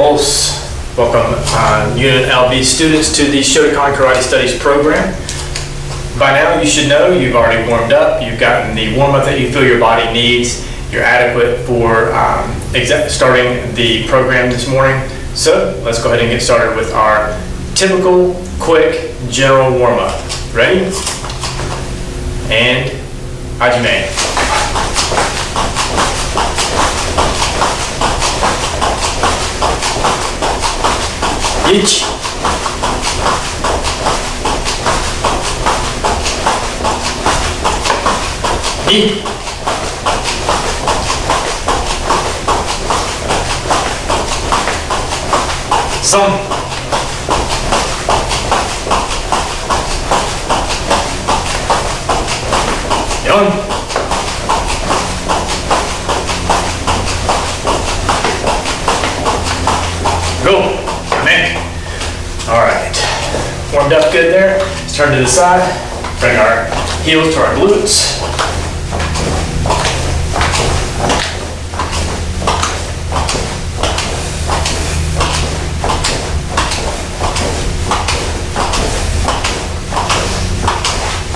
Pulse. Welcome UNLV students to the Shotokan Karate Studies program. By now you should know you've already warmed up, you've gotten the warm-up that you feel your body needs, you're adequate for starting the program this morning. So let's go ahead and get started with our typical, quick, general warm-up. Ready? And Hajime. Ichi. Ni. San. Yon. Go. All right, warmed up good there. Let's turn to the side, bring our heels to our glutes.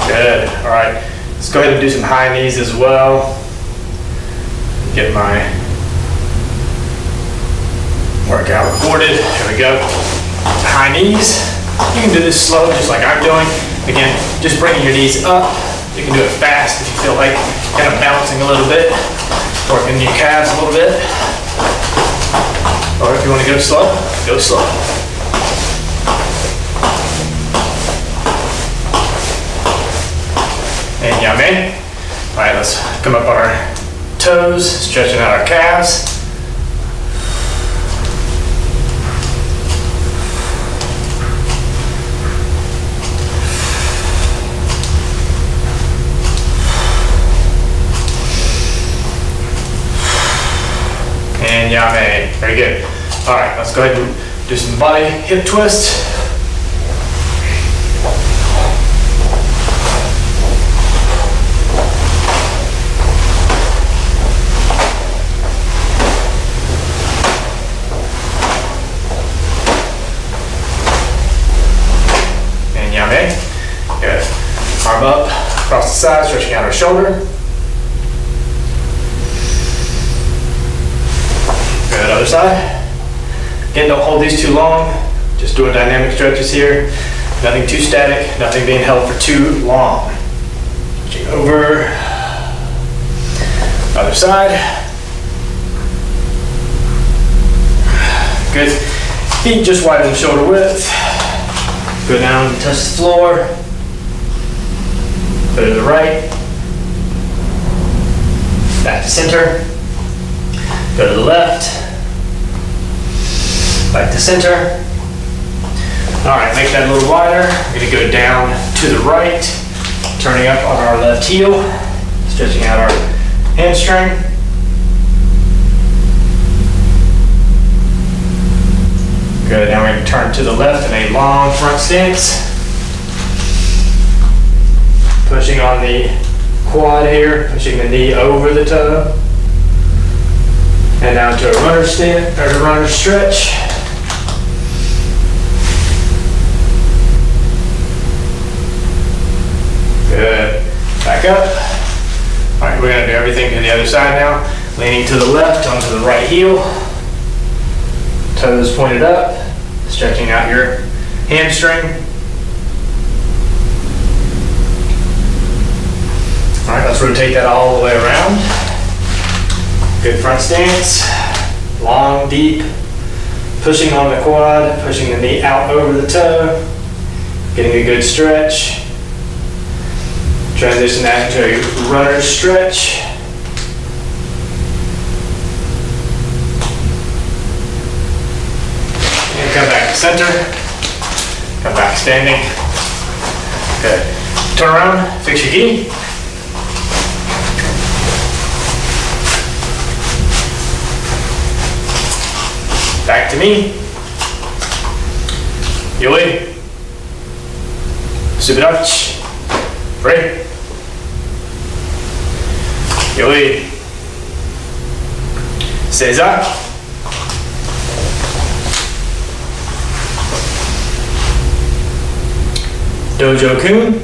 Good, all right. Let's go ahead and do some high knees as well. Get my workout recorded, here we go. High knees. You can do this slow, just like I'm doing. Again, just bringing your knees up. You can do it fast if you feel like kind of bouncing a little bit, working your calves a little bit. Or if you want to go slow, go slow. And yame. All right, let's come up on our toes, stretching out our calves. And yame. Very good. All right, let's go ahead and do some body hip twists. And yame. Good. Arm up, across the side, stretching out our shoulder. Good, other side. Again, don't hold these too long. Just doing dynamic stretches here. Nothing too static, nothing being held for too long. Switching over. Other side. Good. Feet just widen shoulder width. Go down, touch the floor. Go to the right. Back to center. Go to the left. Back to center. All right, make that a little wider. We're gonna go down to the right, turning up on our left heel, stretching out our hamstring. Good, now we're gonna turn to the left in a long front stance. Pushing on the quad here, pushing the knee over the toe. And down to a runner stand, or a runner stretch. Good. Back up. All right, we're gonna do everything to the other side now. Leaning to the left onto the right heel. Toes pointed up. Stretching out your hamstring. All right, let's rotate that all the way around. Good front stance, long, deep, pushing on the quad, pushing the knee out over the toe, getting a good stretch. Transition that into a runner stretch. And come back to center, come back standing. Good. Turn around, fix your gi. Back to me. Yoi. Subirachi. Free. Yoi. Seiza. Dojo-kun.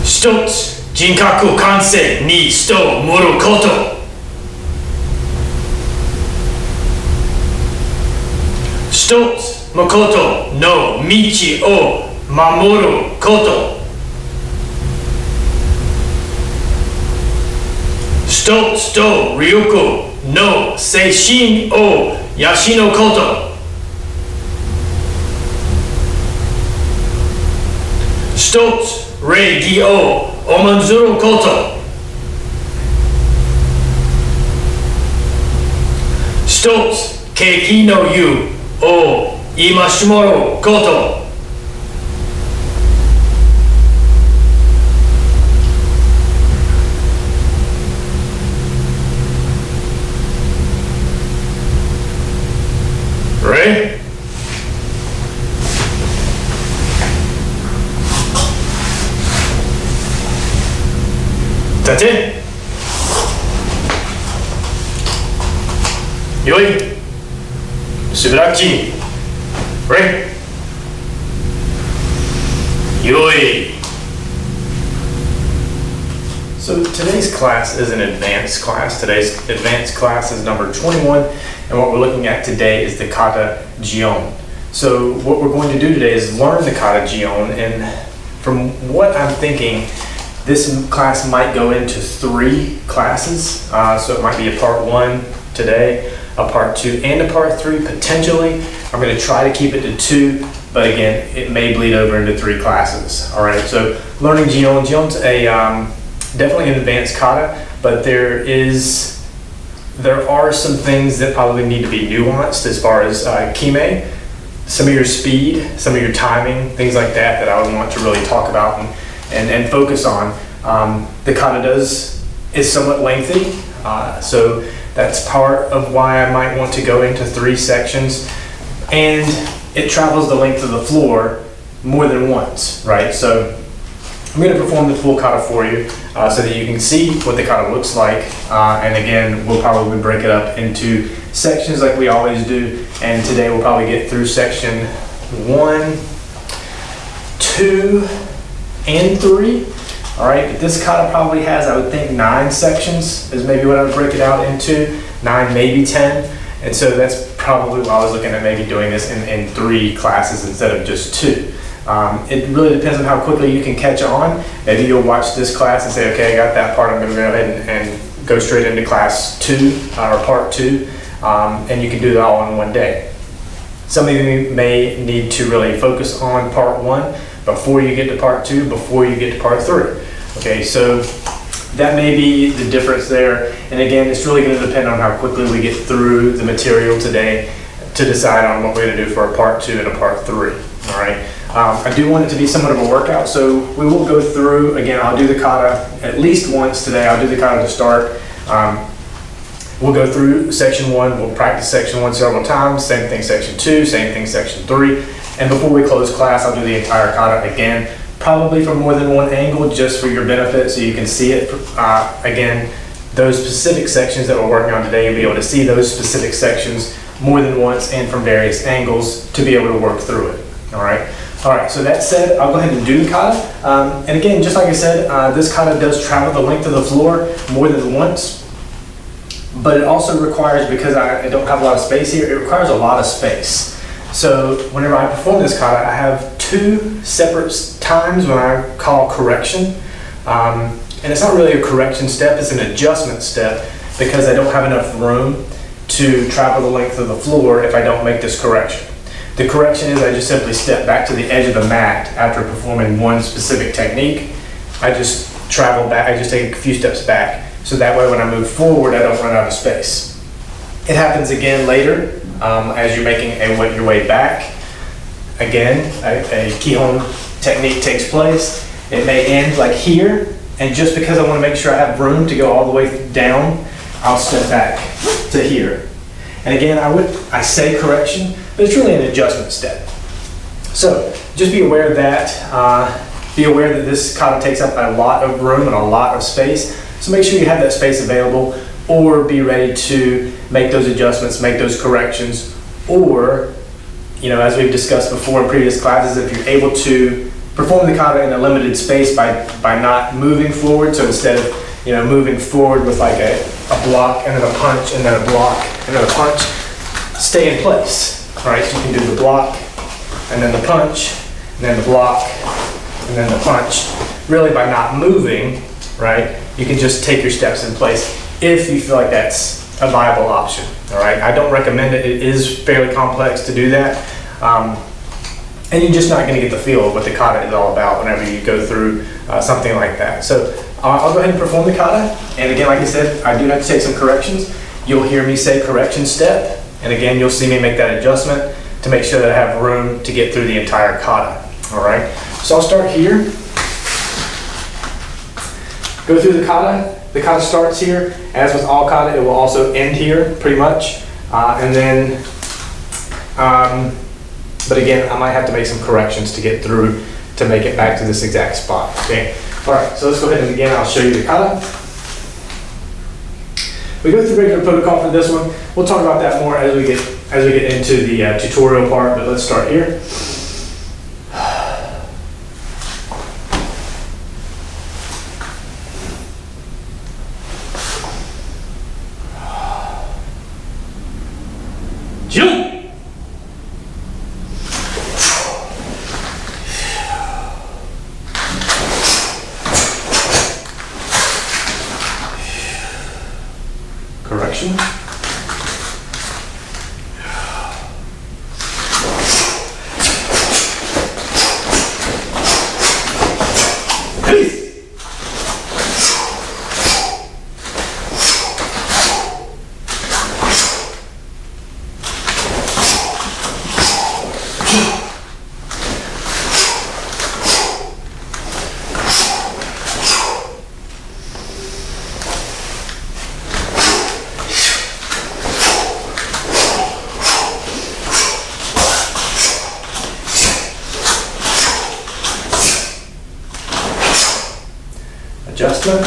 一つ、人格完成に人を盛ること。一つ、誠の道を守ること。一つと力の精神を養うこと。一つ、礼儀を重んずること。一つ、景気の湯を戒めること。Ready? That's it. よい。しばらくち。Ready? よい。So today's class is an advanced class. Today's advanced class is number 21, and what we're looking at today is the kata Jion. So what we're going to do today is learn the kata Jion, and from what I'm thinking, this class might go into 3 classes. So it might be a part 1 today, a part 2, and a part 3 potentially. I'm going to try to keep it to 2, but again, it may bleed over into 3 classes. All right, so learning Jion. Jion's a definitely an advanced kata, but there are some things that probably need to be nuanced as far as kime, some of your speed, some of your timing, things like that I would want to really talk about and focus on. The kata is somewhat lengthy, so that's part of why I might want to go into 3 sections, and it travels the length of the floor more than once, right? So I'm going to perform the full kata for you so that you can see what the kata looks like, and again, we'll probably break it up into sections like we always do, and today we'll probably get through section 1, 2, and 3. All right, but this kata probably has, I would think, 9 sections is maybe what I would break it out into, 9, maybe 10, and so that's probably why I was looking at maybe doing this in 3 classes instead of just 2. It really depends on how quickly you can catch on. Maybe you'll watch this class and say, okay, I got that part, I'm going to go ahead and go straight into class 2 or part 2, and you can do that all in one day. Some of you may need to really focus on part 1 before you get to part 2, before you get to part 3. Okay, so that may be the difference there. And again, it's really going to depend on how quickly we get through the material today to decide on what we're going to do for a part 2 and a part 3. All right. I do want it to be somewhat of a workout, so we will go through, again, I'll do the kata at least once today. I'll do the kata to start. We'll go through section 1, we'll practice section 1 several times, same thing section 2, same thing section 3, and before we close class, I'll do the entire kata again, probably from more than one angle, just for your benefit, so you can see it. Again, those specific sections that we're working on today, you'll be able to see those specific sections more than once and from various angles to be able to work through it. All right, so that said, I'll go ahead and do the kata. And again, just like I said, this kata does travel the length of the floor more than once, but it also requires, because I don't have a lot of space here, it requires a lot of space. So whenever I perform this kata, I have 2 separate times when I call correction. And it's not really a correction step, it's an adjustment step, because I don't have enough room to travel the length of the floor if I don't make this correction. The correction is I just simply step back to the edge of the mat after performing one specific technique. I just travel back, I just take a few steps back, so that way when I move forward I don't run out of space. It happens again later as you're making your way back. Again, a Kihon technique takes place. It may end like here, and just because I want to make sure I have room to go all the way down, I'll step back to here. And again, I say correction, but it's really an adjustment step. So just be aware that this kata takes up a lot of room and a lot of space. So make sure you have that space available, or be ready to make those adjustments, make those corrections, or as we've discussed before in previous classes, if you're able to perform the kata in a limited space by not moving forward, so instead of moving forward with like a block and then a punch and then a block and then a punch, stay in place. All right, so you can do the block and then the punch and then the block and then the punch. Really, by not moving, right, you can just take your steps in place if you feel like that's a viable option. All right, I don't recommend it. It is fairly complex to do that. And you're just not going to get the feel of what the kata is all about whenever you go through something like that. So I'll go ahead and perform the kata. And again, like I said, I do have to take some corrections. You'll hear me say correction step. And again, you'll see me make that adjustment to make sure that I have room to get through the entire kata. All right, so I'll start here. Go through the kata. The kata starts here. As with all kata, it will also end here pretty much. But again, I might have to make some corrections to get through to make it back to this exact spot. Okay. All right. So let's go ahead and begin. I'll show you the kata. We go through regular protocol for this one. We'll talk about that more as we get into the tutorial part. But let's start here. Jion! Correction. Peace. Adjustment.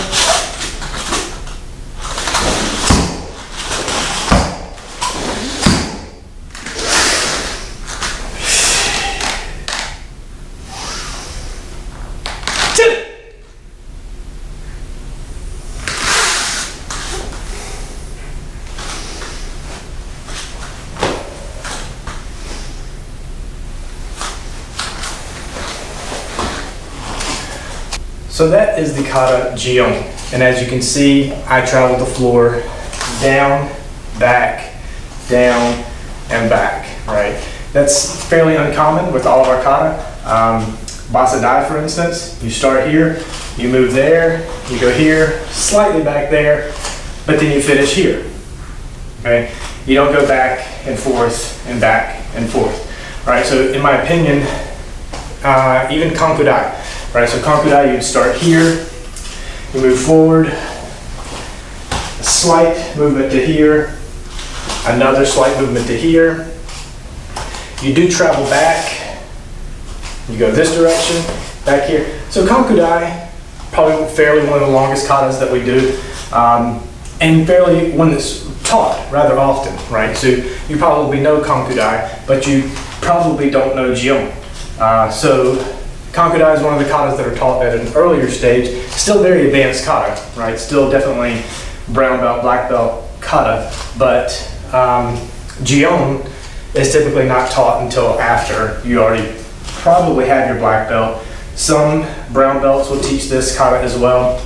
So that is the kata Jion. And as you can see, I traveled the floor down, back, down, and back, right? That's fairly uncommon with all of our kata. Basa Dai, for instance, you start here, you move there, you go here, slightly back there, but then you finish here, okay? You don't go back and forth and back and forth, right? So in my opinion, even Kankudai, right, so Kankudai, you'd start here, you move forward, a slight movement to here, another slight movement to here. You do travel back, you go this direction, back here. So Kankudai, probably fairly one of the longest katas that we do, and fairly one that's taught rather often, right? So you probably know Kankudai, but you probably don't know Jion. So Kankudai is one of the katas that are taught at an earlier stage, still very advanced kata, right? Still definitely brown belt, black belt kata, but Jion is typically not taught until after you already probably have your black belt. Some brown belts will teach this kata as well.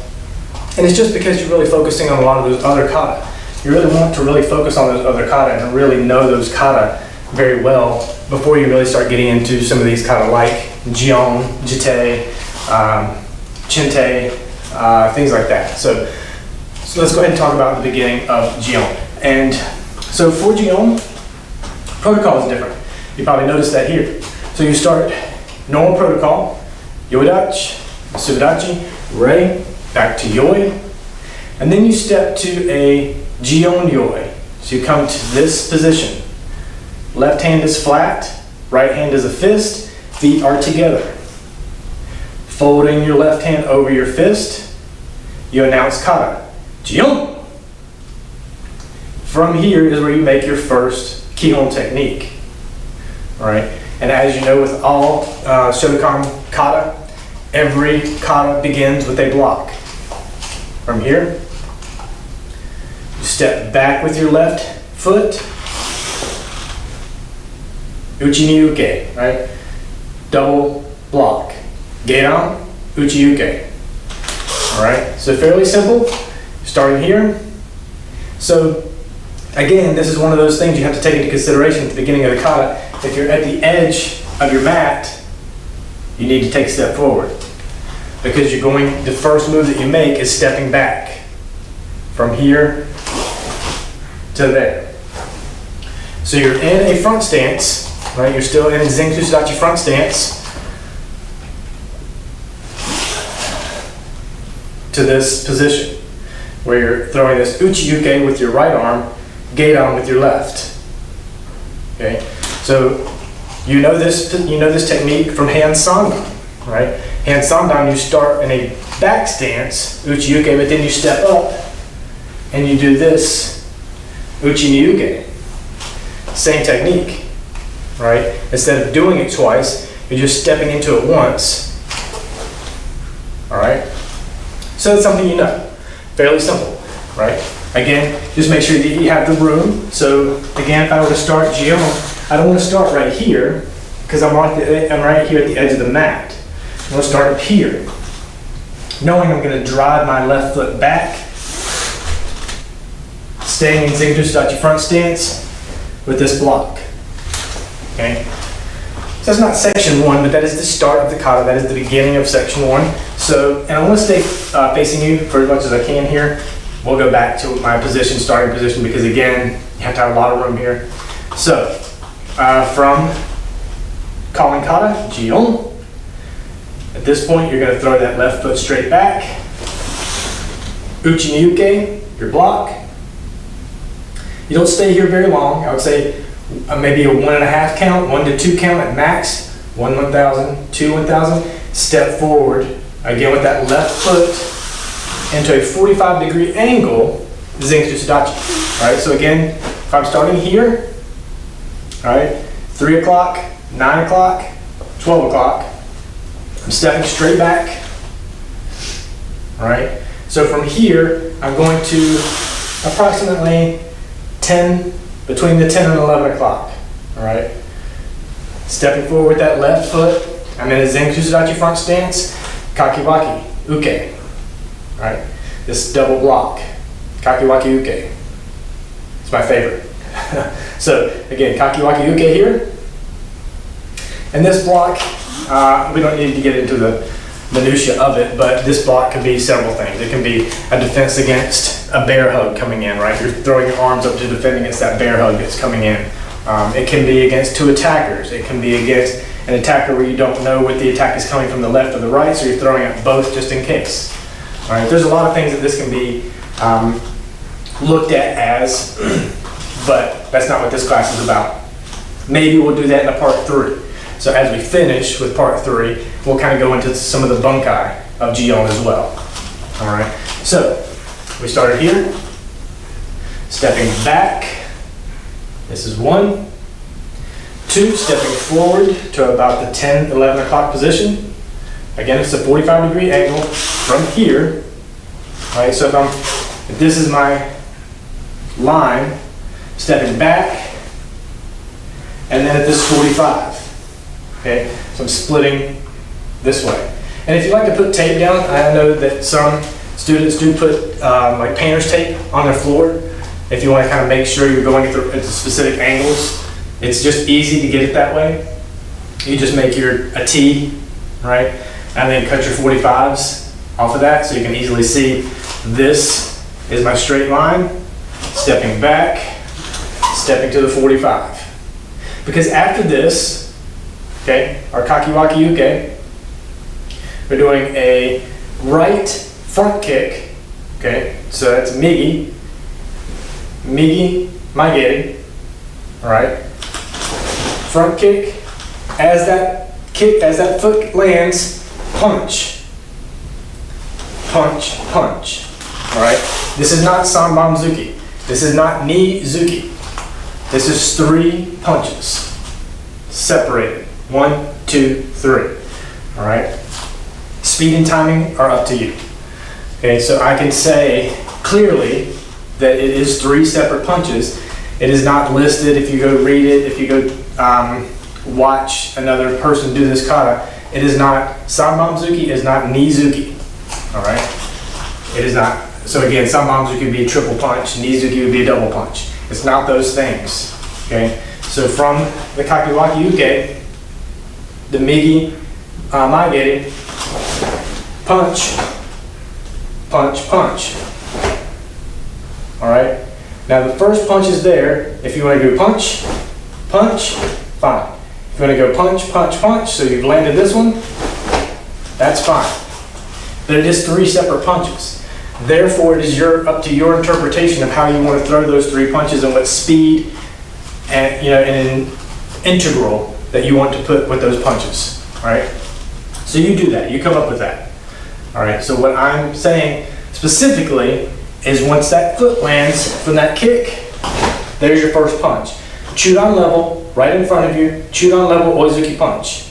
And it's just because you're really focusing on a lot of those other kata. You really want to really focus on those other kata and really know those kata very well before you really start getting into some of these kata like Jion, Jite, Chinte, things like that. So let's go ahead and talk about the beginning of Jion. And so for Jion, protocol is different. You probably noticed that here. So you start normal protocol, Yoidachi, Subidachi, Rei, back to Yoi, and then you step to a Jion Yoi. So you come to this position. Left hand is flat, right hand is a fist, feet are together. Folding your left hand over your fist, you announce kata, Jion. From here is where you make your first Kihon technique. all right? And as you know, with all Shotokan kata, every kata begins with a block. From here, you step back with your left foot, uchi ni uke, right? Double block. Geiran, uchi uke. All right, so fairly simple, starting here. So again, this is one of those things you have to take into consideration at the beginning of the kata. If you're at the edge of your mat, you need to take a step forward, because the first move that you make is stepping back from here to there. So you're in a front stance, right? You're still in Zingsu Sudachi front stance to this position where you're throwing this uchi-uke with your right arm, geiran with your left. Okay, so you know this technique from hand sandan, right? Hand sandan, you start in a back stance, uchi-uke, but then you step up and you do this uchi-ni-uke. Same technique, right? Instead of doing it twice, you're just stepping into it once. All right? So it's something you know. Fairly simple, right? Again, just make sure that you have the room. So again, if I were to start Jion, I don't want to start right here, because I'm right here at the edge of the mat. I'm going to start up here, knowing I'm going to drive my left foot back, staying in Zingsu Sudachi front stance with this block. Okay? So that's not section 1, but that is the start of the kata. That is the beginning of section 1. So, and I want to stay facing you for as much as I can here. We'll go back to my position, starting position, because again, you have to have a lot of room here. So, from calling kata, Jion. At this point, you're going to throw that left foot straight back. Uchi-ni-uke, your block. You don't stay here very long. I would say maybe a 1.5 count, 1 to 2 count at max. 1 1,000, 2 1,000. Step forward again with that left foot into a 45-degree angle, Zingsu Sudachi. All right, so again, if I'm starting here, all right, 3 o'clock, 9 o'clock, 12 o'clock, I'm stepping straight back. All right, so from here, I'm going to approximately between the 10 and 11 o'clock. All right, stepping forward with that left foot, I'm in a Zingsu Sudachi front stance, kakiwaki, uke. All right, this double block, kakiwaki uke. It's my favorite. So again, kakiwaki uke here. And this block, we don't need to get into the minutia of it, but this block could be several things. It can be a defense against a bear hug coming in, right? You're throwing your arms up to defend against that bear hug that's coming in. It can be against 2 attackers. It can be against an attacker where you don't know what the attack is coming from the left or the right, so you're throwing at both just in case. All right, there's a lot of things that this can be looked at as, but that's not what this class is about. Maybe we'll do that in a part 3. So as we finish with part 3, we'll kind of go into some of the bunkai of Jion as well. All right, so we started here, stepping back. This is 1. 2, stepping forward to about the 10, 11 o'clock position. Again, it's a 45-degree angle from here. All right, so if this is my line, stepping back, and then at this 45. Okay, so I'm splitting this way. And if you like to put tape down, I know that some students do put like painter's tape on their floor. If you want to kind of make sure you're going at specific angles, it's just easy to get it that way. You just make a T, right? And then cut your 45s off of that so you can easily see this is my straight line, stepping back, stepping to the 45. Because after this, okay, our kakiwaki uke, we're doing a right front kick, okay? So that's migi, maigeri, all right? Front kick, as that foot lands, punch, punch, punch, all right? This is not sanbanzuki. This is not ni-zuki. This is 3 punches. separated. 1, 2, 3. All right? Speed and timing are up to you. Okay, so I can say clearly that it is 3 separate punches. It is not listed. If you go read it, if you go watch another person do this kata, it is not, Sanbamzuki is not Nizuki. All right? It is not. So again, Sanbamzuki would be a triple punch, Nizuki would be a double punch. It's not those things. Okay? So from the Kakiwaki Uke, the Migi Maigeri, punch, punch, punch. All right? Now the first punch is there. If you want to go punch, punch, fine. If you want to go punch, punch, punch, so you've landed this one, that's fine. But it is 3 separate punches. Therefore, it is up to your interpretation of how you want to throw those 3 punches and what speed and an integral that you want to put with those punches. All right? So you do that. You come up with that. All right? So what I'm saying specifically is once that foot lands from that kick, there's your first punch. Chudan level, right in front of you, Chudan level Oizuki punch.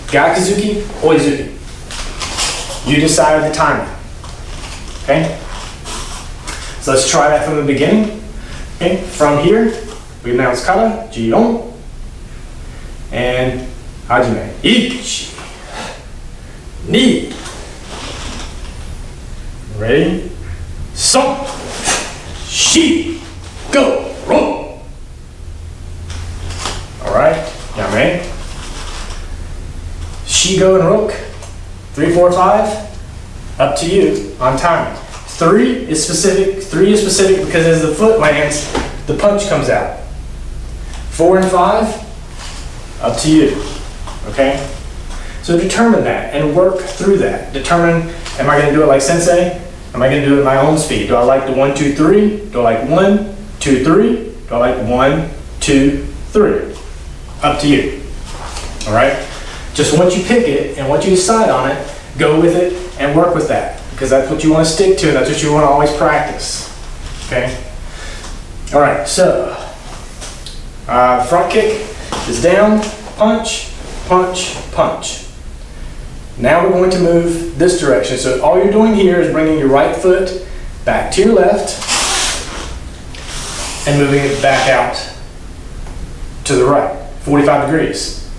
Gakuzuki, Oizuki. You decide the timing. Okay? So let's try that from the beginning. Okay? From here, we announce kata, Jion, and hajime. Ichi, ni. Ready? So, shi, go, roll. All right, yame. Shi, go, and rook. 3, 4, 5. Up to you on timing. 3 is specific. 3 is specific because as the foot lands, the punch comes out. 4 and 5. Up to you. Okay. So determine that and work through that. Determine: am I going to do it like sensei? Am I going to do it at my own speed? Do I like the 1, 2, 3? Do I like 1, 2, 3? Do I like 1, 2, 3? Up to you. All right? Just once you pick it and once you decide on it, go with it and work with that because that's what you want to stick to and that's what you want to always practice. Okay? All right, so front kick is down, punch, punch, punch. Now we're going to move this direction. So all you're doing here is bringing your right foot back to your left and moving it back out to the right, 45 degrees.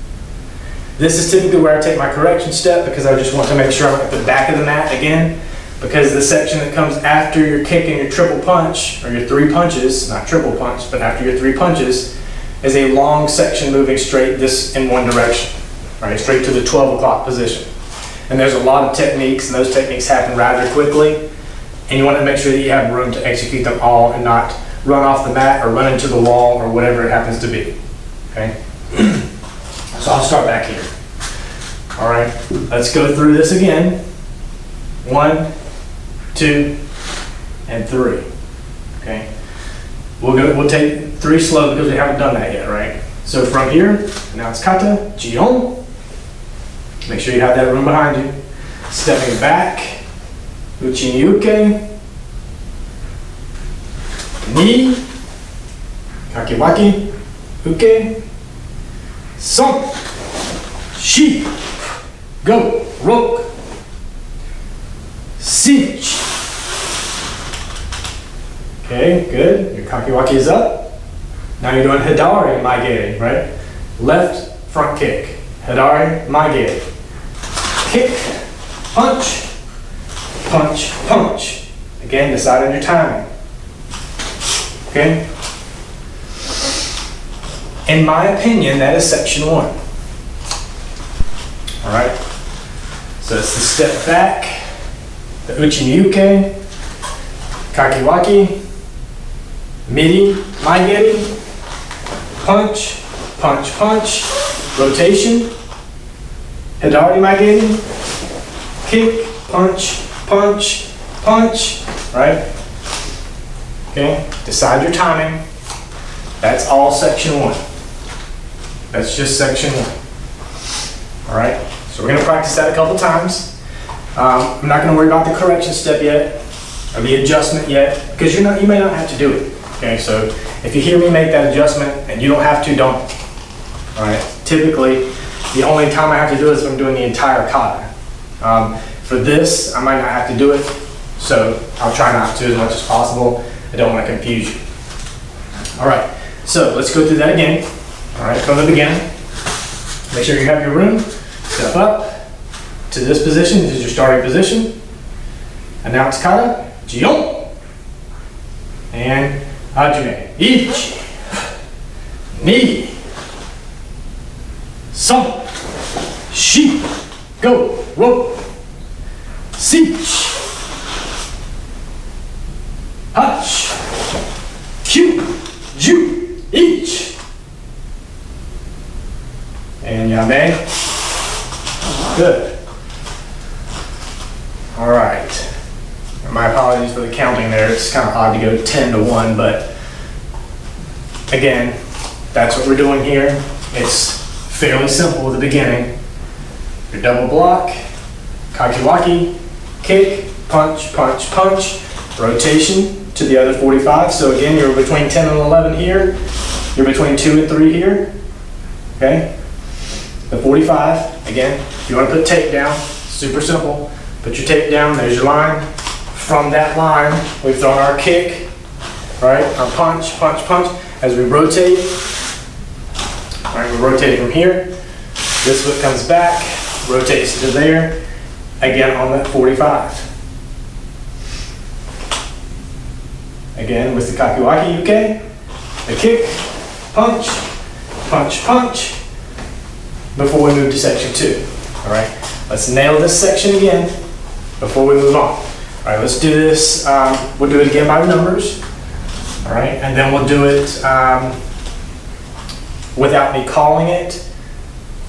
This is typically where I take my correction step because I just want to make sure I'm at the back of the mat again, because the section that comes after your kick and your triple punch, or your 3 punches, not triple punch, but after your 3 punches, is a long section moving straight this in one direction, right, straight to the 12 o'clock position. And there's a lot of techniques, and those techniques happen rather quickly, and you want to make sure that you have room to execute them all and not run off the mat or run into the wall or whatever it happens to be. Okay? So I'll start back here. All right, let's go through this again. 1, 2, and 3. Okay? We'll take 3 slow because we haven't done that yet, right? So from here, now it's kata, Jion. Make sure you have that room behind you. Stepping back, uchi ni uke, ni, kakiwaki, uke, son, shi, go, rook, cinch. Okay, good. Your kakiwaki is up. Now you're doing hidari maigeri, right? Left front kick. Hidari maigeri. Kick, punch, punch, punch. Again, decide on your timing. Okay? In my opinion, that is section 1. All right? So it's the step back, the uchi-ni-uke, kakiwaki, midi, maigeri, punch, punch, punch, rotation, hidari maigeri, kick, punch, punch, punch, right? Okay, decide your timing. That's all section 1. That's just section 1. All right, so we're gonna practice that a couple times. I'm not gonna worry about the correction step yet, or the adjustment yet, because you may not have to do it. Okay, so if you hear me make that adjustment and you don't have to, don't. All right. Typically, the only time I have to do it is when I'm doing the entire kata. For this, I might not have to do it, so I'll try not to as much as possible. I don't want to confuse you. All right, so let's go through that again. All right, from the beginning. Make sure you have your room. Step up to this position. This is your starting position. Announce kata, Jion, and hajime. Ichi, ni, san, shi, go, ro, sich, hachi, kyu, ju, ich, and yame. Good. All right. My apologies for the counting there. It's kind of odd to go 10 to 1, but again, that's what we're doing here. It's fairly simple at the beginning. Your double block, kakiwaki, kick, punch, punch, punch, rotation to the other 45. So again, you're between 10 and 11 here. You're between 2 and 3 here. Okay? The 45, again, if you want to put tape down, super simple. Put your tape down, there's your line. From that line, we've thrown our kick, right? Our punch, punch, punch. As we rotate, all right, we're rotating from here. This foot comes back, rotates to there, again on that 45. Again with the kakiwaki uke, the kick, punch, punch, punch, before we move to section 2. All right, let's nail this section again before we move on. All right, let's do this. We'll do it again by numbers. All right, and then we'll do it without me calling it.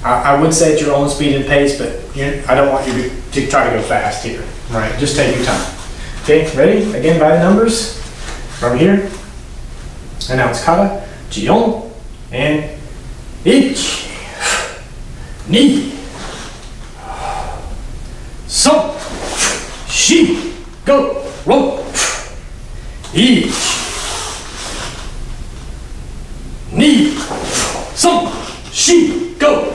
I would say at your own speed and pace, but I don't want you to try to go fast here. All right, just take your time. Okay, ready? Again by the numbers. From here, announce kata, Jion, and ichi, ni, san, shi, go, ro, ichi, ni, san, shi, go.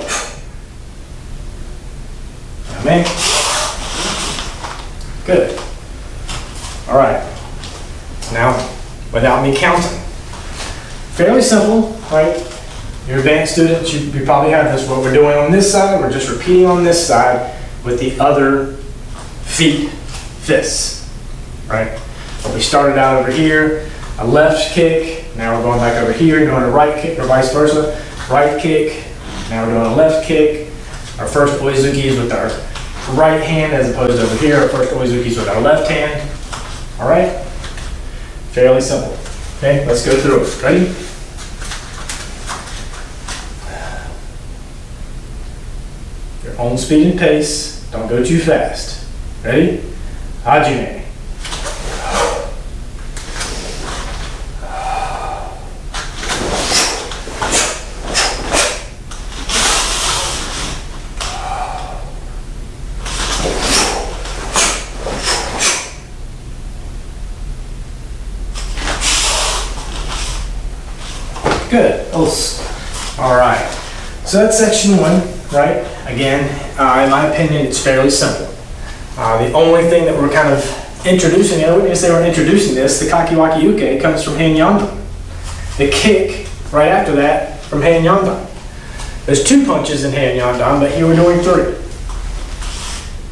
Amen. Good. All right. Now, without me counting. Fairly simple, right? Your advanced students, you probably have this. What we're doing on this side, we're just repeating on this side with the other feet, fists, right? So we started out over here, a left kick, now we're going back over here, doing a right kick, or vice versa. Right kick, now we're doing a left kick. Our first oizuki is with our right hand as opposed to over here. Our first oizuki is with our left hand. All right? Fairly simple. Okay, let's go through it. Ready? Your own speed and pace. Don't go too fast. Ready? Hajime. Good. All right. So that's section 1, right? Again, in my opinion, it's fairly simple. The only thing that we're kind of introducing, I wouldn't say we're introducing this, the kakiwaki uke comes from Hanyandan. The kick, right after that, from Hanyandan. There's 2 punches in Hanyandan, but here we're doing 3.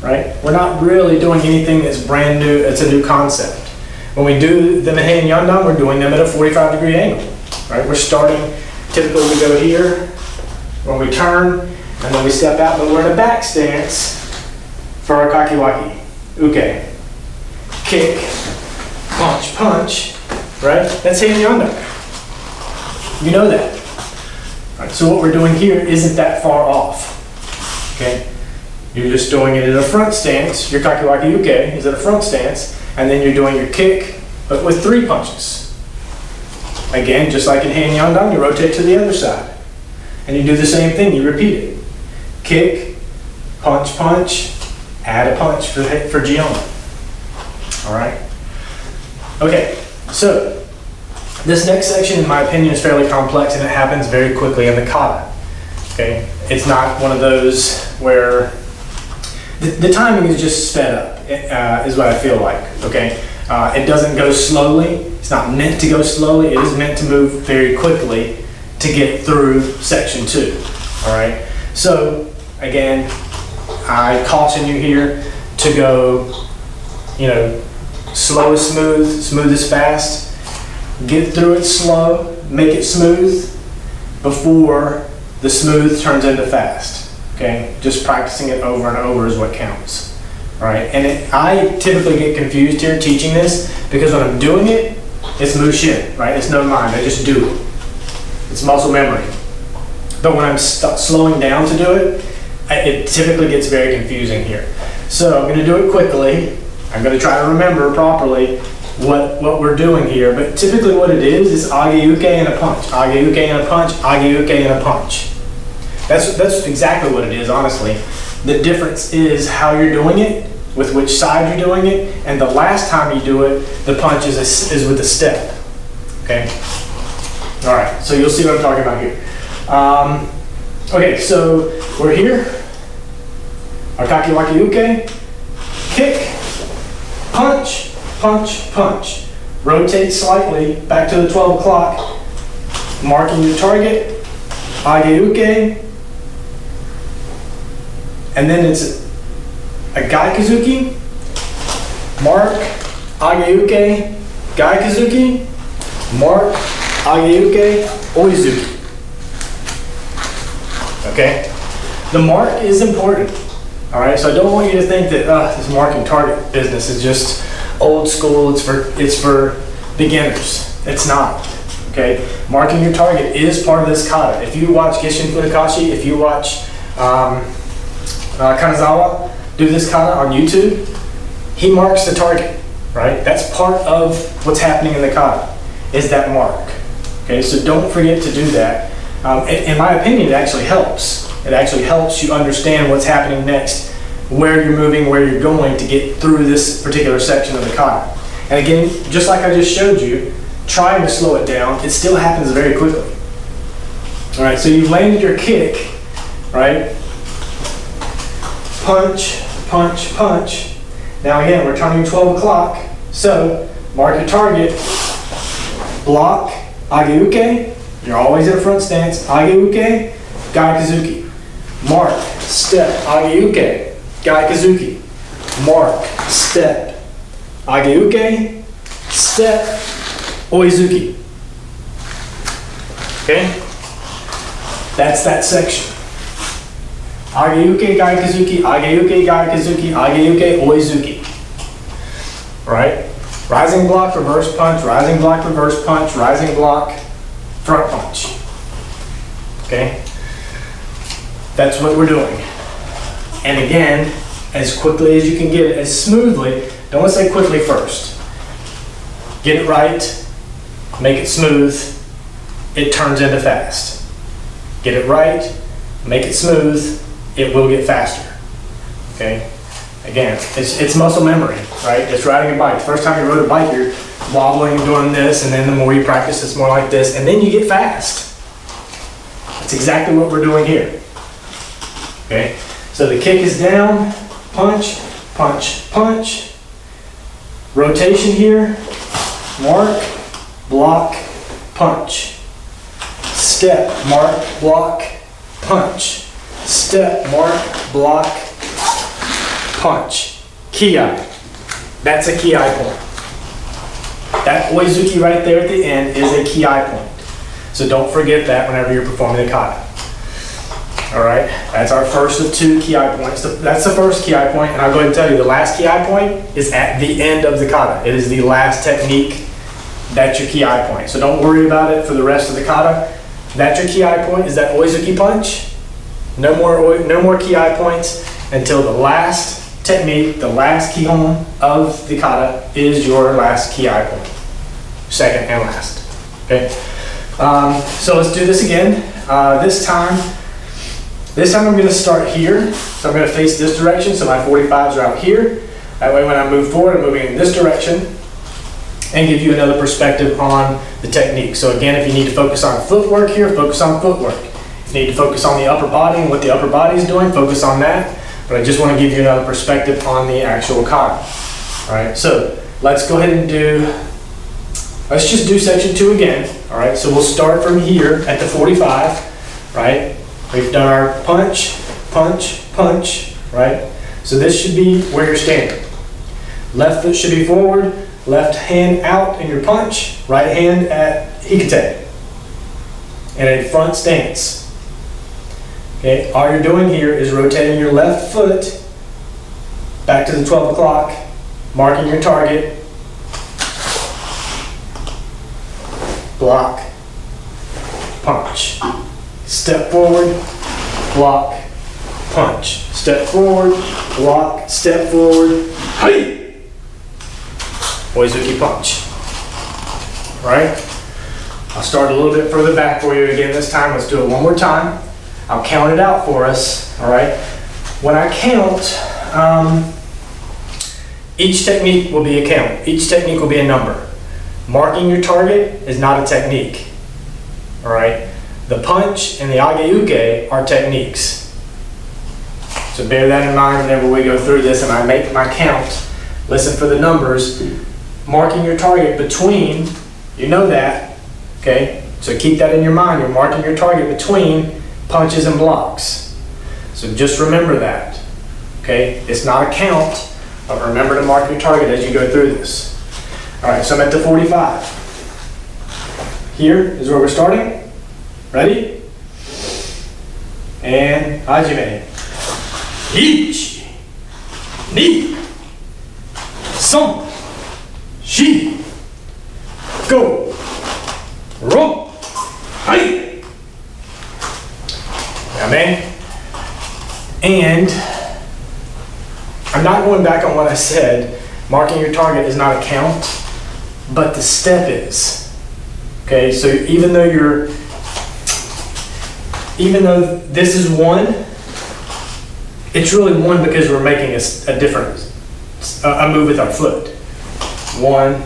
Right? We're not really doing anything that's brand new, it's a new concept. When we do them in Hanyandan, we're doing them at a 45-degree angle. Right? We're starting, typically we go here, when we turn, and then we step out, but we're in a back stance for our kakiwaki uke. Kick, punch, punch, right? That's Hanyandan. You know that. Right, so what we're doing here isn't that far off. Okay? You're just doing it in a front stance. Your kakiwaki uke is at a front stance, and then you're doing your kick, but with 3 punches. Again, just like in Hanyandan, you rotate to the other side. And you do the same thing, you repeat it. Kick, punch, punch, add a punch for Jion. All right? Okay, so this next section, in my opinion, is fairly complex and it happens very quickly in the kata. Okay, it's not one of those where the timing is just sped up, is what I feel like, okay? It doesn't go slowly. It's not meant to go slowly. It is meant to move very quickly to get through section 2, all right? So, again, I caution you here to go, you know, slow is smooth, smooth is fast. Get through it slow, make it smooth before the smooth turns into fast, okay? Just practicing it over and over is what counts, all right? And I typically get confused here teaching this because when I'm doing it, it's mushin, right? It's no mind, I just do it. It's muscle memory. But when I'm slowing down to do it, it typically gets very confusing here. So I'm gonna do it quickly. I'm gonna try to remember properly what we're doing here, but typically what it is age-uke and a punch, age-uke and a punch, age-uke and a punch. That's exactly what it is, honestly. The difference is how you're doing it, with which side you're doing it, and the last time you do it, the punch is with a step, okay? All right, so you'll see what I'm talking about here. Okay, so we're here. Arkaki waki uke, kick, punch, punch, punch. Rotate slightly back to the 12 o'clock, marking your target, age-uke, and then it's a Gaikazuki, mark, age-uke, Gaikazuki, mark, age-uke, oizuki. Okay? The mark is important. All right, so I don't want you to think that this marking target business is just old school, it's for beginners. It's not, okay? Marking your target is part of this kata. If you watch Gishin Furukashi, if you watch Kanazawa do this kata on YouTube, he marks the target, right? That's part of what's happening in the kata, is that mark. Okay, so don't forget to do that. In my opinion, it actually helps. It actually helps you understand what's happening next, where you're moving, where you're going to get through this particular section of the kata. And again, just like I just showed you, trying to slow it down, it still happens very quickly. All right, so you've landed your kick, right? Punch, punch, punch. Now again, we're turning 12 o'clock, so mark your target, block, age-uke, you're always in a front stance, age-uke, Gaikazuki. Mark, step, age-uke, Gaikazuki. Mark, step, age-uke, step, oizuki. Okay? That's that section. Age-uke, Gaikazuki, age-uke, Gaikazuki, age-uke, oizuki. Right? Rising block, reverse punch, rising block, reverse punch, rising block, front punch. Okay? That's what we're doing. And again, as quickly as you can get it, as smoothly, don't want to say quickly first. Get it right, make it smooth, it turns into fast. Get it right, make it smooth, it will get faster. Okay? Again, it's muscle memory, right? It's riding a bike. The first time you rode a bike, you're wobbling and doing this, and then the more you practice, it's more like this, and then you get fast. That's exactly what we're doing here. Okay? So the kick is down, punch, punch, punch. Rotation here, mark, block, punch. Step, mark, block, punch. Step, mark, block, punch. Ki-ai. That's a ki-ai point. That oizuki right there at the end is a ki-ai point. So don't forget that whenever you're performing the kata. All right, that's our first of 2 ki-ai points. That's the first ki-ai point, and I'll go ahead and tell you the last ki-ai point is at the end of the kata. It is the last technique. That's your ki-ai point. So don't worry about it for the rest of the kata. That's your ki-ai point, is that oizuki punch. No more ki-ai points until the last technique, the last kihon of the kata is your last ki-ai point. Second and last. Okay. So let's do this again. This time I'm going to start here. So I'm going to face this direction. So my 45s are out here. That way when I move forward, I'm moving in this direction and give you another perspective on the technique. So again, if you need to focus on footwork here, focus on footwork. If need to focus on the upper body and what the upper body is doing, focus on that. But I just want to give you another perspective on the actual kata. All right, so let's go ahead and let's just do section 2 again. All right, so we'll start from here at the 45, right? We've done our punch, punch, punch, right? So this should be where you're standing. Left foot should be forward, left hand out in your punch, right hand at hikate in a front stance. Okay, all you're doing here is rotating your left foot back to the 12 o'clock, marking your target, block, punch. Step forward, block, punch. Step forward, block, step forward, hey! Oizuki punch. Right? I'll start a little bit further back for you again this time. Let's do it one more time. I'll count it out for us. All right? When I count, each technique will be a count. Each technique will be a number. Marking your target is not a technique. All right? The punch and the ageuke are techniques. So bear that in mind whenever we go through this and I make my count. Listen for the numbers. Marking your target between, you know that, okay? So keep that in your mind. You're marking your target between punches and blocks. So just remember that, okay? It's not a count, but remember to mark your target as you go through this. All right, so I'm at the 45. Here is where we're starting. Ready? And hajime. Ichi, ni, son, shi, go, ro, hai. Amen. And I'm not going back on what I said. Marking your target is not a count, but the step is. Okay, so even though this is 1, it's really 1 because we're making a different move with our foot. 1,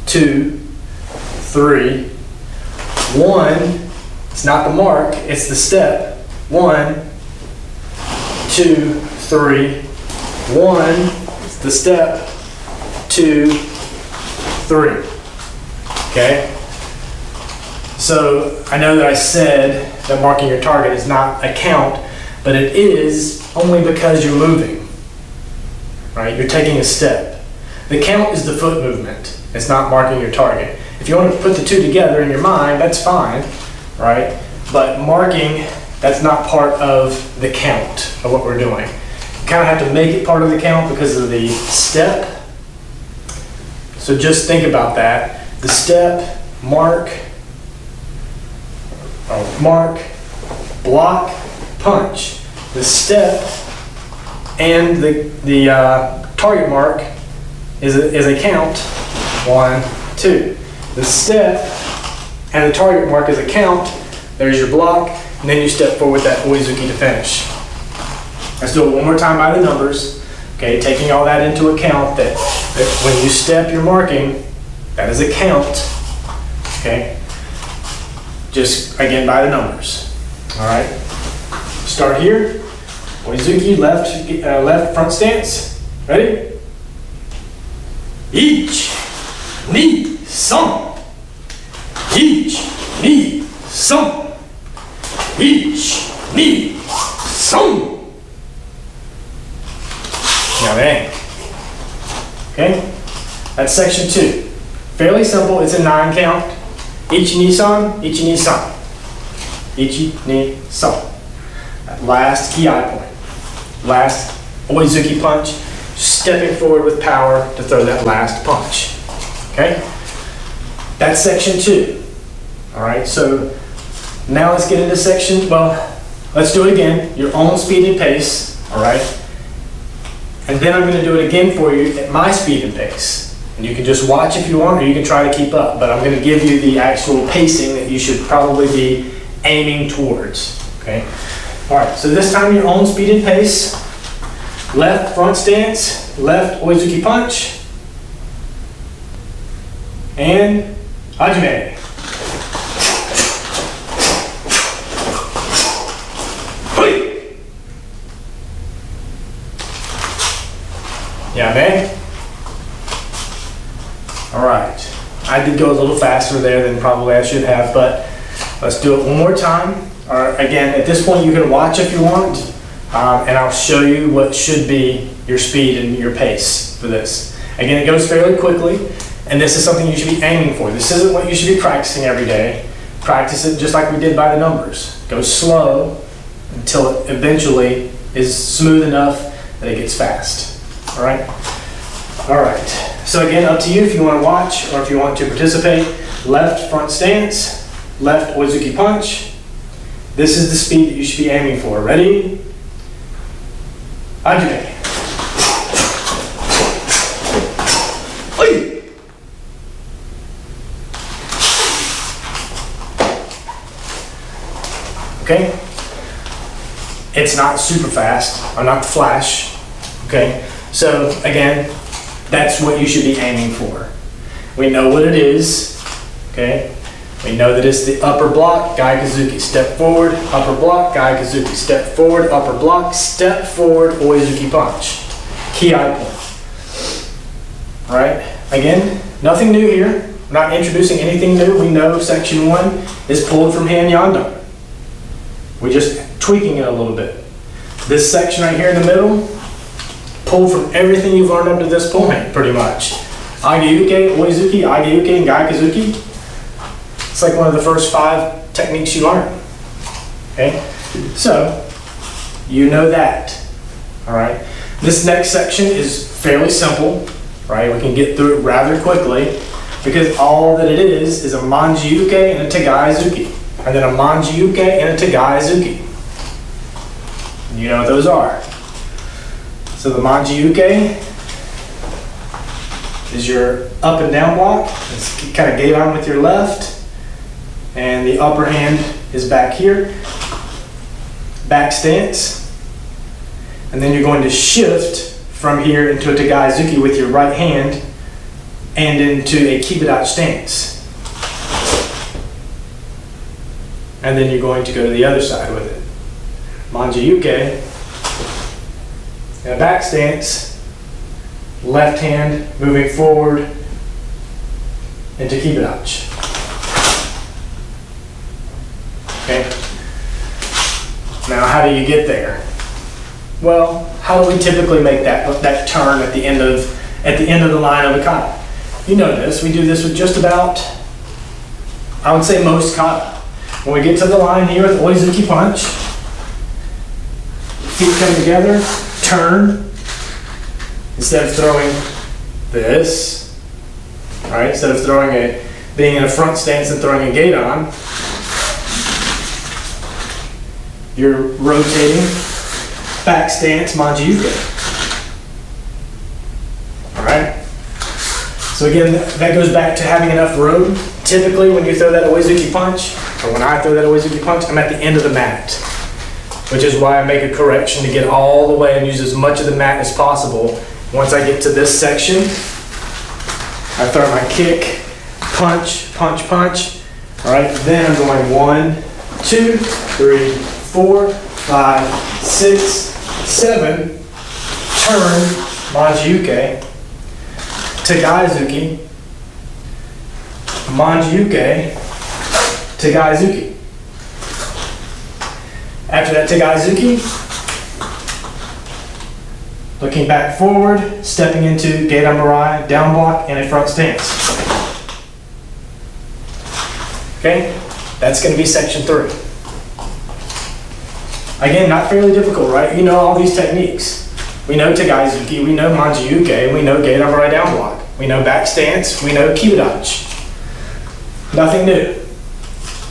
2, 3. 1, it's not the mark, it's the step. 1, 2, 3. 1, it's the step. 2, 3. Okay? So I know that I said that marking your target is not a count, but it is only because you're moving, right? You're taking a step. The count is the foot movement. It's not marking your target. If you want to put the two together in your mind, that's fine, right? But marking, that's not part of the count of what we're doing. You kind of have to make it part of the count because of the step. So just think about that. The step, mark, block, punch. The step and the target mark is a count. 1, 2. The step and the target mark is a count. There's your block, and then you step forward with that oizuki to finish. Let's do it one more time by the numbers. Okay, taking all that into account that when you step, you're marking. That is a count. Okay. Just again by the numbers. All right. Start here. Oizuki, left front stance. Ready? Ichi, ni, son. Ichi, ni, son. Ichi, ni, son. Now then. Okay. That's section 2. Fairly simple. It's a 9 count. Ichi, ni, son. Ichi, ni, son. Ichi, ni, son. That last ki point. Last oizuki punch. Stepping forward with power to throw that last punch. Okay? That's section 2. All right, so now let's get into section, let's do it again. Your own speed and pace. All right? And then I'm going to do it again for you at my speed and pace. And you can just watch if you want, or you can try to keep up. But I'm going to give you the actual pacing that you should probably be aiming towards. Okay? All right, so this time your own speed and pace. Left front stance, left oizuki punch. And hajime. Yame. All right. I did go a little faster there than probably I should have, but let's do it one more time. Or again, at this point you can watch if you want, and I'll show you what should be your speed and your pace for this. Again, it goes fairly quickly, and this is something you should be aiming for. This isn't what you should be practicing every day. Practice it just like we did by the numbers. Go slow until it eventually is smooth enough that it gets fast. All right? All right. So again, up to you if you want to watch or if you want to participate. Left front stance, left Oizuki punch. This is the speed that you should be aiming for. Ready? Ajime. Okay? It's not super fast, or not flash. Okay? So again, that's what you should be aiming for. We know what it is. Okay? We know that it's the upper block, Gaikazuki, step forward, upper block, Gaikazuki, step forward, upper block, step forward, Oizuki punch. Key eye point. All right? Again, nothing new here. We're not introducing anything new. We know section 1 is pulled from Han Yandon. We're just tweaking it a little bit. This section right here in the middle, pulled from everything you've learned up to this point, pretty much. Ageuke, Oizuki, Ageuke, and Gaikazuki. It's like one of the first 5 techniques you learn. Okay? So, you know that. Alright? This next section is fairly simple. Right? We can get through it rather quickly because all that it is a Manji-uke and a Tegai-zuki. And then a Manji-uke and a Tegai-zuki. You know what those are. So the Manji-uke is your up and down block. It's kind of gate on with your left. And the upper hand is back here. Back stance. And then you're going to shift from here into a Tegai-zuki with your right hand and into a Kibidachi stance. And then you're going to go to the other side with it. Manji-uke, and a back stance, left hand moving forward into Kibidachi. Okay. Now, how do you get there? Well, how do we typically make that turn at the end of the line of a kata? You know this. We do this with just about, I would say, most kata. When we get to the line here with Oizuki punch, feet come together, turn. Instead of throwing this, all right, instead of being in a front stance and throwing a gate on, you're rotating, back stance, Manji-uke. All right? So again, that goes back to having enough room. Typically, when you throw that Oizuki punch, or when I throw that Oizuki punch, I'm at the end of the mat, which is why I make a correction to get all the way and use as much of the mat as possible. Once I get to this section, I throw my kick, punch, punch, punch. All right, then I'm going 1, 2, 3, 4, 5, 6, 7, turn, Manji-uke, Tegai-zuki, Manji-uke, Tegai-zuki. After that Tegai-zuki, looking back forward, stepping into Gedan Mirai, down block, and a front stance. Okay, that's going to be section 3. Again, not fairly difficult, right? You know all these techniques. We know Tegai-zuki, we know Manji-uke, we know Gedan Mirai down block. We know back stance, we know Kibidachi. Nothing new.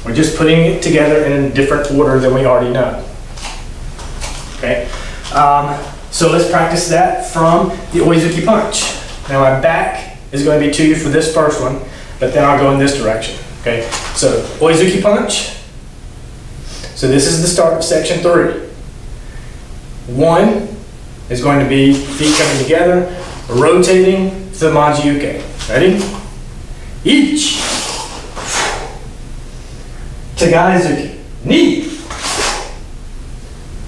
We're just putting it together in a different order than we already know. Okay? So let's practice that from the Oizuki punch. Now my back is going to be to you for this first one, but then I'll go in this direction. Okay? So Oizuki punch. So this is the start of section 3. 1 is going to be feet coming together, rotating to the Manji-uke. Ready? Each. Tegai-zuki. Knee.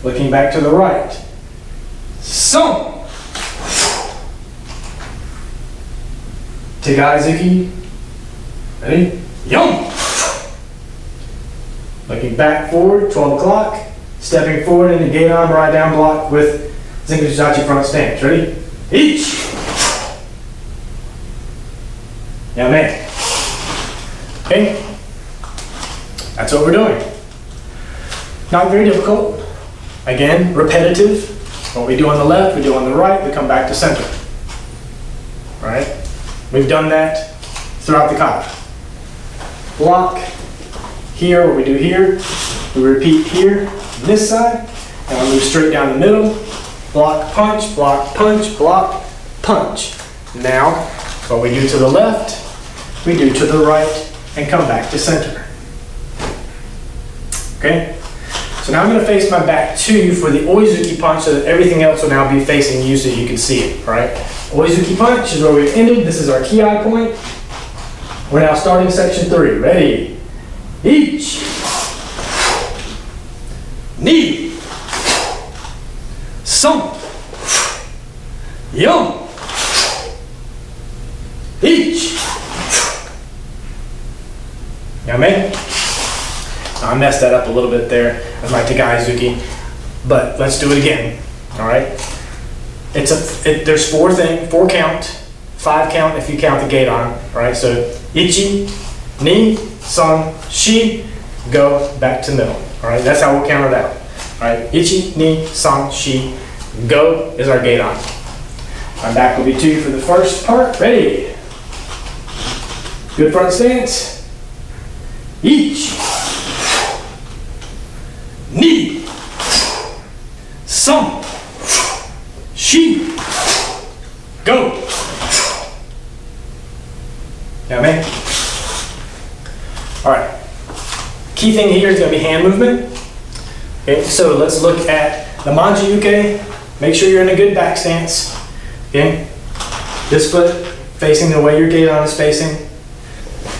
Looking back to the right. Son. Tegaizuki. Ready? Yum! Looking back forward, 12 o'clock. Stepping forward into Gedan right down block with Zenkujizachi front stance. Ready? Each! Yeah, man. Okay? That's what we're doing. Not very difficult. Again, repetitive. What we do on the left, we do on the right, we come back to center. Right? We've done that throughout the kata. Block here, what we do here, we repeat here, on this side, and we move straight down the middle. Block, punch, block, punch, block, punch. Now, what we do to the left, we do to the right, and come back to center. Okay? So now I'm going to face my back to you for the Oizuki punch so that everything else will now be facing you so you can see it. Alright? Oizuki punch is where we've ended. This is our ki point. We're now starting section 3. Ready? Each. Knee. Some. Yum. Each. Yeah, man. I messed that up a little bit there with my Tegaizuki, but let's do it again. All right. There's four count, 5 count if you count the Gedan. All right. So ichi, ni, san, shi, go back to middle. All right. That's how we'll count it out. All right. Ichi, ni, san, shi, go is our Gedan. My back will be 2 for the first part. Ready? Good front stance. Each. Ni. Some. Shi. Go. Yeah, man. All right. Key thing here is going to be hand movement. Okay, so let's look at the manji uke. Make sure you're in a good back stance. Okay. This foot facing the way your Gedan is facing.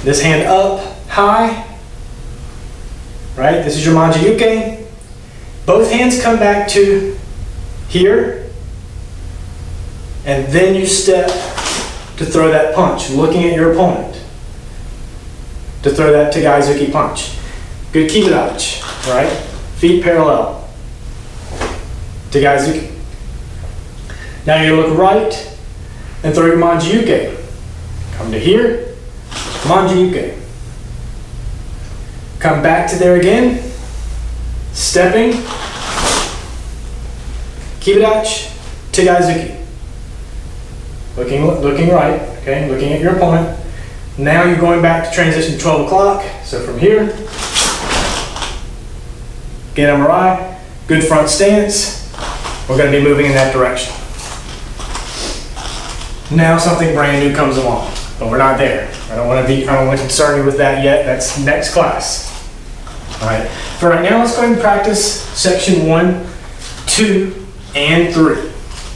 This hand up, high. Right? This is your manji uke. Both hands come back to here, and then you step to throw that punch, looking at your opponent, to throw that Tegaizuki punch. Good kibidachi, right? Feet parallel. Tegaizuki. Now you look right and throw your manji uke. Come to here, manji uke. Come back to there again. Stepping, kibidachi, Tegaizuki. Looking right, okay, looking at your opponent. Now you're going back to transition 12 o'clock. So from here, Gedan Marai, good front stance. We're going to be moving in that direction. Now something brand new comes along, but we're not there. I don't want to concern you with that yet. That's next class. All right. For right now, let's go ahead and practice section 1, 2, and 3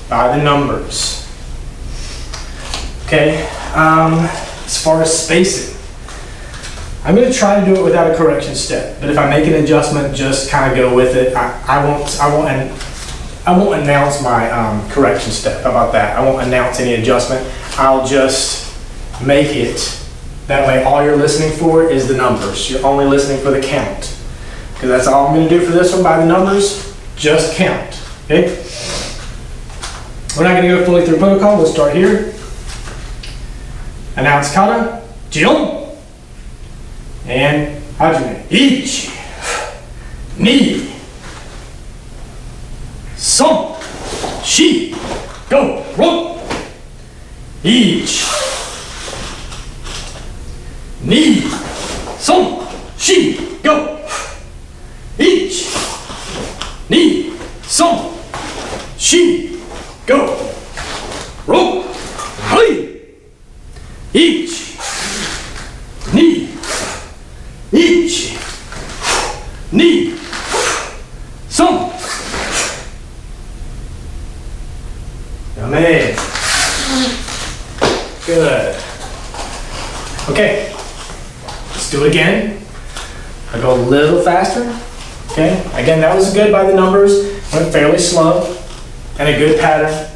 by the numbers. Okay. As far as spacing, I'm going to try to do it without a correction step. But if I make an adjustment, just kind of go with it. I won't announce my correction step. How about that? I won't announce any adjustment. I'll just make it. That way, all you're listening for is the numbers. You're only listening for the count. Because that's all I'm going to do for this one by the numbers. Just count. Okay? We're not going to go fully through protocol. We'll start here. Announce kata. Jion. And hajime. Ichi. Ni. Son. Shi. Go. Ro. Ichi. Ni. Son. Shi. Go. Each, ni, son, shi, go, ro, hai. Each, ni, each, ni, son. Amen. Good. Okay, let's do it again. I'll go a little faster. Okay, again, that was good by the numbers, went fairly slow, and a good pattern.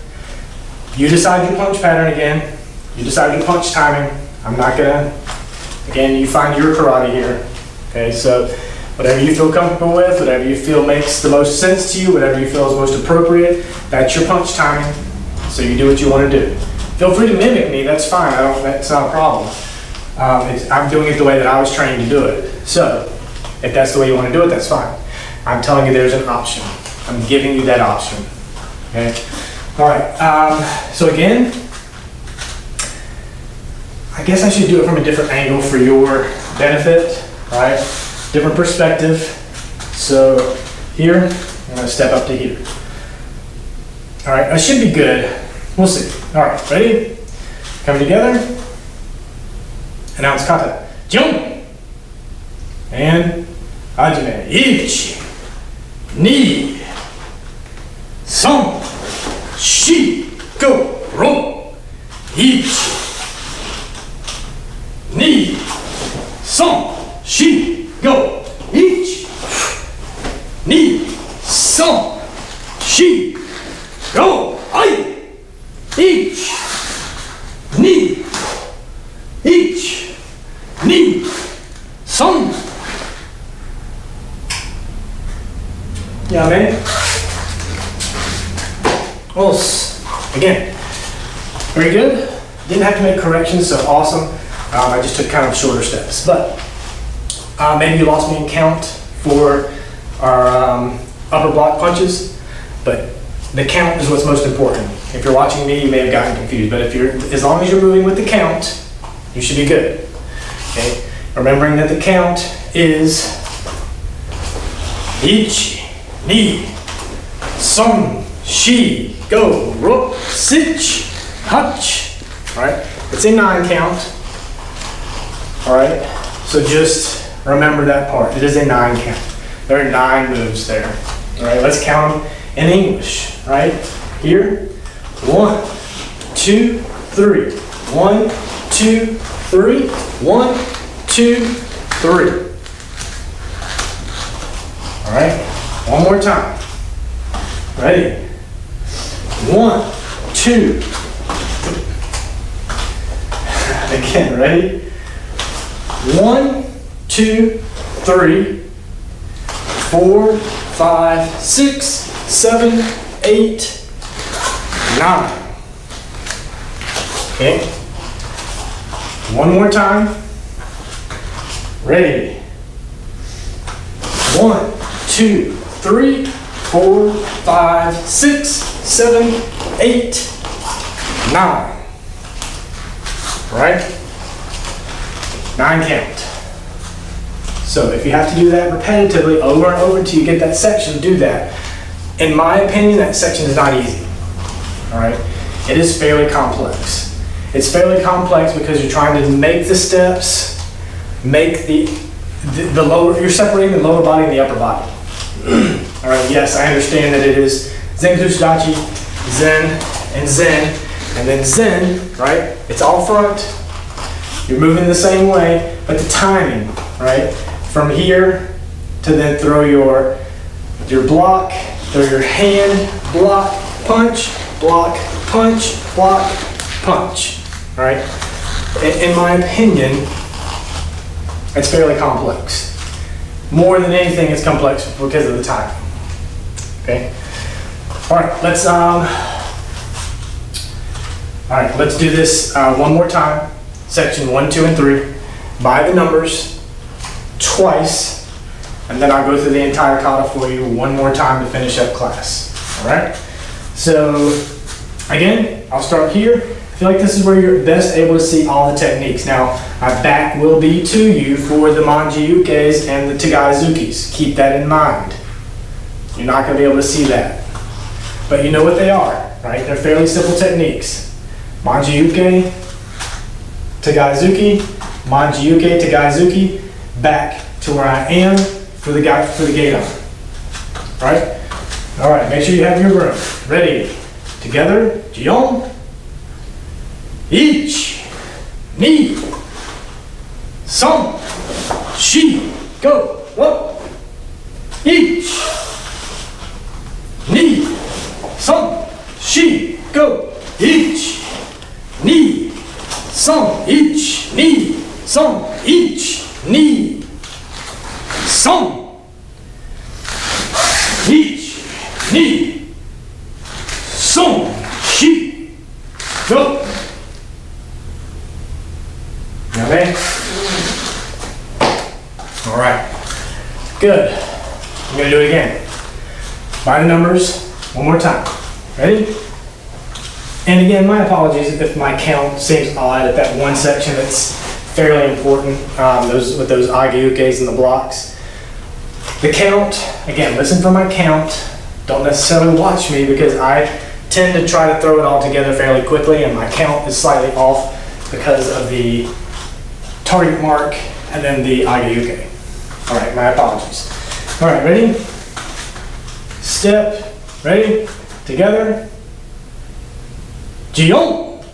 You decide your punch pattern again. You decide your punch timing. I'm not gonna, again, you find your karate here. Okay, so whatever you feel comfortable with, whatever you feel makes the most sense to you, whatever you feel is most appropriate, that's your punch timing. So you do what you want to do. Feel free to mimic me, that's fine, that's not a problem. I'm doing it the way that I was trained to do it. So if that's the way you want to do it, that's fine. I'm telling you there's an option. I'm giving you that option. Okay? All right, so again, I guess I should do it from a different angle for your benefit, right? Different perspective. So here, I'm gonna step up to here. All right, I should be good. We'll see. All right, ready? Coming together. Announce kata. Jion. And hajime. Ichi, ni, san, shi, go, ro. Ichi, ni, san, shi, go. Ichi, ni, san, shi, go. Ai. Ichi, ni, ichi, ni, san. Yeah, man. Again, very good. Didn't have to make corrections, so awesome. I just took kind of shorter steps, but maybe you lost me in count for our upper block punches, but the count is what's most important. If you're watching me, you may have gotten confused, but as long as you're moving with the count, you should be good. Okay? Remembering that the count is ichi, ni, san, shi, go, ro, sich, hach. All right? It's a 9 count. All right? So just remember that part. It is a 9 count. There are 9 moves there. All right? Let's count them in English. Right? Here. 1, 2, 3. 1, 2, 3. 1, 2, 3. All right? One more time. Ready? 1, 2. Again, ready? 1, 2, 3, 4, 5, 6, 7, 8, 9. Okay? One more time. Ready? 1, 2, 3, 4, 5, 6, 7, 8, 9. Right? 9 count. So if you have to do that repetitively over and over until you get that section, do that. In my opinion, that section is not easy. All right? It is fairly complex. It's fairly complex because you're trying to make the steps, make the lower, you're separating the lower body and the upper body. All right, yes, I understand that it is Zen Kushidachi, Zen, and then Zen, right? It's all front. You're moving the same way, but the timing, right? From here to then throw your block, throw your hand, block, punch, block, punch, block, punch, all right? In my opinion, it's fairly complex. More than anything, it's complex because of the time. Okay. All right. Let's do this one more time. Section 1, 2, and 3 by the numbers twice, and then I'll go through the entire kata for you one more time to finish up class. All right. So again, I'll start here. I feel like this is where you're best able to see all the techniques. Now, my back will be to you for the manji-ukes and the tagai-zukis. Keep that in mind. You're not going to be able to see that. But you know what they are, right? They're fairly simple techniques. Manji-uke, tagai-zuki, manji-uke, tagai-zuki, back to where I am for the gate on. Right? All right, make sure you have your room. Ready? Together, Jion. Ichi, ni, san, shi, go, up. Ichi, ni, san, shi, go. Ichi, ni, Song, each, knee, song, each, knee, song, each, knee, song, shi, go. Okay? All right. Good. I'm going to do it again. By the numbers, one more time. Ready? And again, my apologies if my count seems odd at that one section that's fairly important, with those agiyukes and the blocks. The count, again, listen for my count. Don't necessarily watch me because I tend to try to throw it all together fairly quickly and my count is slightly off because of the target mark and then the agiyuke. All right, my apologies. All right, ready? Step, ready? Together. Jion,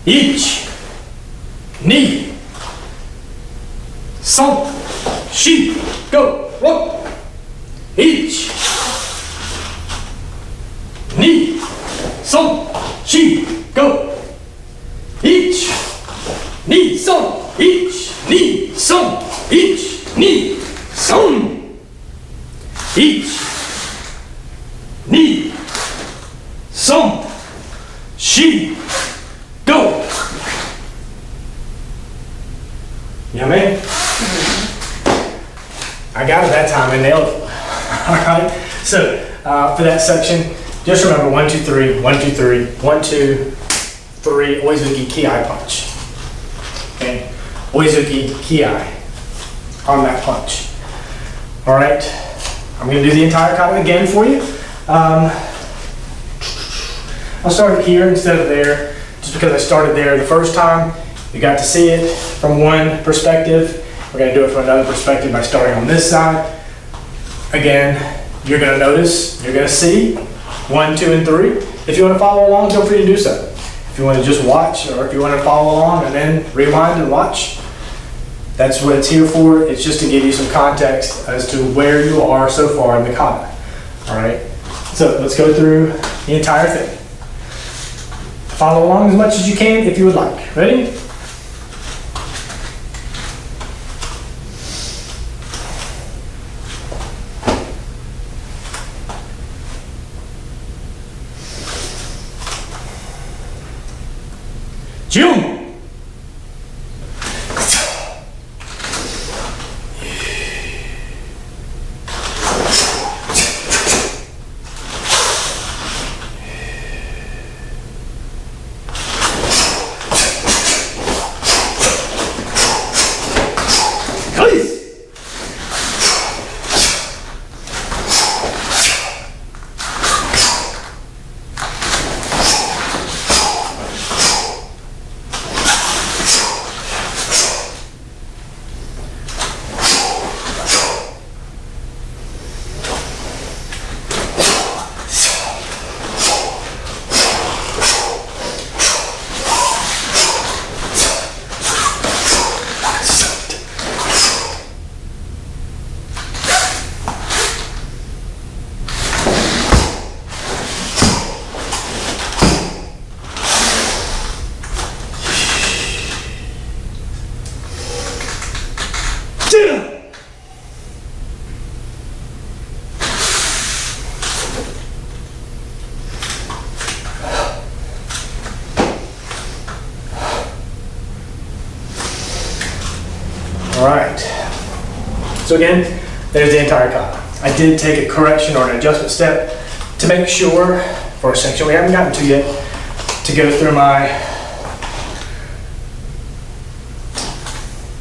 each, knee, song, shi, go, one, each, knee, song, shi, go, each, knee, song, each, knee, song, each, knee, song, each, knee, song, she, go. You know what I mean? I got it that time and nailed it. All right. So for that section, just remember 1, 2, 3, 1, 2, 3, 1, 2, 3, oizuki ki-ai punch. Okay. Oizuki ki-ai on that punch. All right. I'm going to do the entire kata again for you. I'll start it here instead of there, just because I started there the first time. You got to see it from one perspective. We're going to do it from another perspective by starting on this side. Again, you're going to notice, you're going to see 1, 2, and 3. If you want to follow along, feel free to do so. If you want to just watch, or if you want to follow along and then rewind and watch, that's what it's here for. It's just to give you some context as to where you are so far in the kata. All right, so let's go through the entire thing. Follow along as much as you can if you would like. Ready? Jion! All right. So again, there's the entire kata. I did take a correction or an adjustment step to make sure, for a section we haven't gotten to yet, to go through my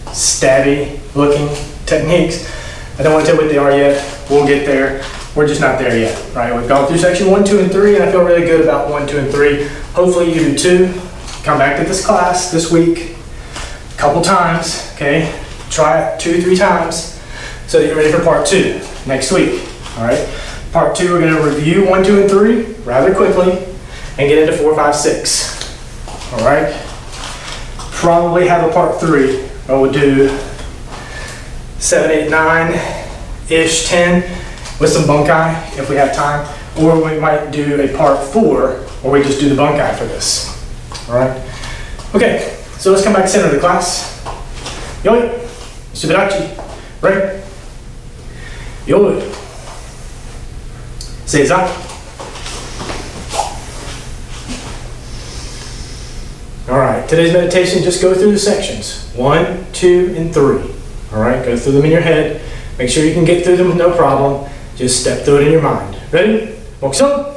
stabby looking techniques. I don't want to tell you what they are yet. We'll get there. We're just not there yet, right? We've gone through section 1, 2, and 3, and I feel really good about 1, 2, and 3. Hopefully you do too. Come back to this class this week a couple times, okay? Try it 2, 3 times so that you're ready for part 2 next week, all right? Part 2, we're going to review 1, 2, and 3 rather quickly and get into 4, 5, 6, all right? Probably have a part 3 where we'll do 7, 8, 9-ish, 10 with some bunkai if we have time, or we might do a part 4 where we just do the bunkai for this, all right? Okay, so let's come back center of the class. Yoi, subirachi, right? Yoi. Seiza. All right, today's meditation, just go through the sections, 1, 2, and 3. All right, go through them in your head. Make sure you can get through them with no problem. Just step through it in your mind. Ready? Mokuso.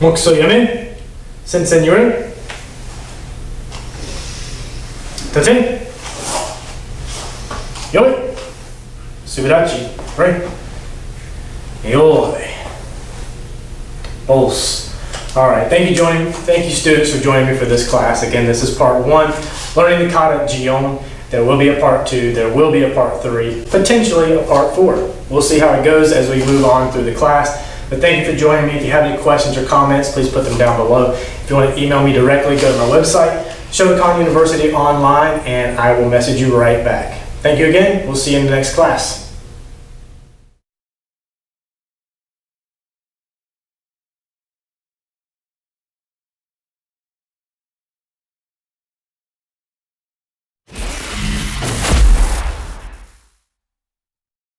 Mokuso yame. Sensen yuren. Taten. Yoi. Subirachi. Right. Yoi. Pulse. All right. Thank you students for joining me for this class. Again, this is part 1, learning the kata Jion. There will be a part 2. There will be a part 3. Potentially a part 4. We'll see how it goes as we move on through the class. But thank you for joining me. If you have any questions or comments, please put them down below. If you want to email me directly, go to my website, Shotokan University Online, and I will message you right back. Thank you again. We'll see you in the next class.